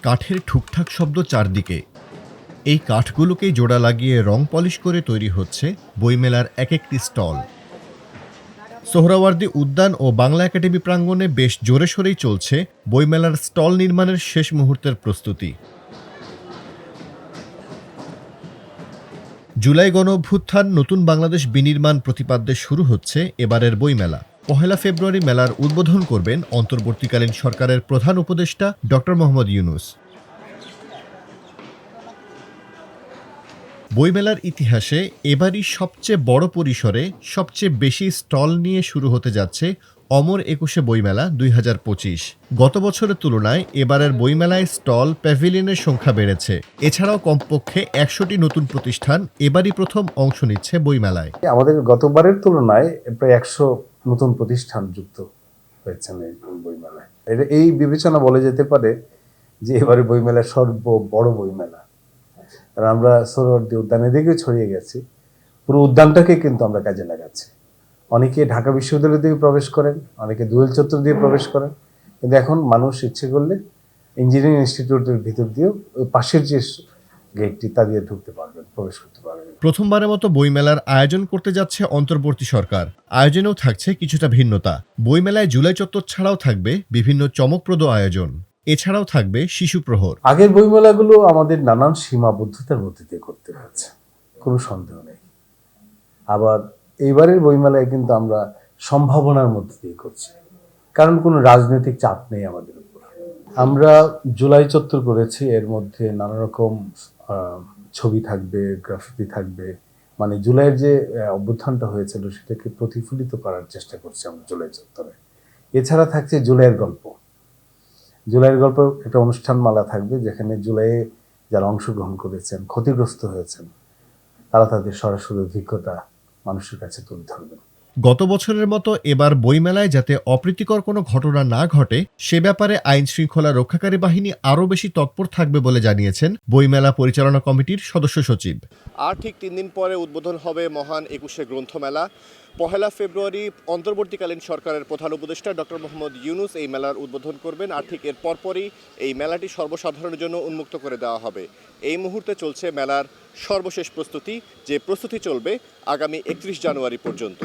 কাঠের ঠুকঠাক শব্দ চারদিকে। এই কাঠগুলোকেই জোড়া লাগিয়ে রং পলিশ করে তৈরি হচ্ছে বইমেলার এক একটি স্টল। সোহরাওয়ার্দী উদ্যান ও বাংলা একাডেমি প্রাঙ্গণে বেশ জোরে সোরেই চলছে বইমেলার স্টল নির্মাণের শেষ মুহূর্তের প্রস্তুতি। জুলাই গণঅভ্যুত্থান নতুন বাংলাদেশ বিনির্মাণ প্রতিপাদ্যে শুরু হচ্ছে এবারের বইমেলা। ১ ফেব্রুয়ারি মেলার উদ্বোধন করবেন অন্তর্বর্তীকালীন সরকারের প্রধান উপদেষ্টা ডক্টর মোহাম্মদ ইউনূস। বইমেলার ইতিহাসে এবারই সবচেয়ে বড় পরিসরে সবচেয়ে বেশি স্টল নিয়ে শুরু হতে যাচ্ছে অমর একুশে বইমেলা ২০২৫। গত বছরের তুলনায় এবারের বইমেলায় স্টল প্যাভিলিয়নের সংখ্যা বেড়েছে। এছাড়াও কমপক্ষে ১০০টি নতুন প্রতিষ্ঠান এবারই প্রথম অংশ নিচ্ছে বইমেলায়। আমাদের গতবারের তুলনায় প্রায় ১০০ নতুন প্রতিষ্ঠান যুক্ত হয়েছে এই বইমেলায়। এই বিবেচনা বলা যেতে পারে যে এবারে বইমেলা সর্ববড় বইমেলা। কারণ আমরা সোহরাওয়ার্দী উদ্যানের দিকেও ছড়িয়ে গেছি, পুরো উদ্যানটাকে কিন্তু আমরা কাজে লাগাচ্ছি। অনেকে ঢাকা বিশ্ববিদ্যালয় দিয়ে প্রবেশ করেন, অনেকে দুয়েল চত্বর দিয়ে প্রবেশ করেন, কিন্তু এখন মানুষ ইচ্ছে করলে ইঞ্জিনিয়ারিং ইনস্টিটিউটের ভিতর দিয়েও ওই পাশের যে গেটটি তা দিয়ে ঢুকতে পারবেন, প্রবেশ করতে পারবেন। প্রথমবারের মতো বইমেলার আয়োজন করতে যাচ্ছে অন্তর্বর্তী সরকার। আয়োজনেও থাকছে কিছুটা ভিন্নতা। বইমেলায় জুলাই চত্বর ছাড়াও থাকবে বিভিন্ন চমকপ্রদ আয়োজন। এছাড়াও থাকবে শিশু প্রহর। আগের বইমেলাগুলো আমাদের নানান সীমাবদ্ধতার মধ্যে দিয়ে করতে হচ্ছে, কোনো সন্দেহ নেই। আবার এইবারের বইমেলায় কিন্তু আমরা সম্ভাবনার মধ্যে দিয়ে করছি, কারণ কোনো রাজনৈতিক চাপ নেই আমাদের উপর। আমরা জুলাই চত্বর করেছি, এর মধ্যে নানা রকম ছবি থাকবে, গ্রাফিতি থাকবে, মানে জুলাইয়ের যে অভ্যুত্থানটা হয়েছিল সেটাকে প্রতিফলিত করার চেষ্টা করছি আমরা জুলাই চত্বরে। এছাড়া থাকছে জুলাইয়ের গল্প। জুলাইয়ের গল্প একটা অনুষ্ঠানমালা থাকবে, যেখানে জুলাইয়ে যারা অংশগ্রহণ করেছেন, ক্ষতিগ্রস্ত হয়েছেন, তারা তাদের সরাসরি অভিজ্ঞতা মানুষের কাছে তুলে ধরবেন। গত বছরের মতো এবার বইমেলায় যাতে অপ্রীতিকর কোনো ঘটনা না ঘটে সে ব্যাপারে আইন শৃঙ্খলা রক্ষাকারী বাহিনী আরও বেশি তৎপর থাকবে বলে জানিয়েছেন বইমেলা পরিচালনা কমিটির সদস্য সচিব। আর ঠিক ৩ দিন পরে উদ্বোধন হবে মহান একুশে গ্রন্থমেলা। ১ ফেব্রুয়ারি অন্তর্বর্তীকালীন সরকারের প্রধান উপদেষ্টা ডক্টর মোহাম্মদ ইউনূস এই মেলার উদ্বোধন করবেন। আর ঠিক এর পরপরই এই মেলাটি সর্বসাধারণের জন্য উন্মুক্ত করে দেওয়া হবে। এই মুহূর্তে চলছে মেলার সর্বশেষ প্রস্তুতি, যে প্রস্তুতি চলবে আগামী ৩১ জানুয়ারি পর্যন্ত।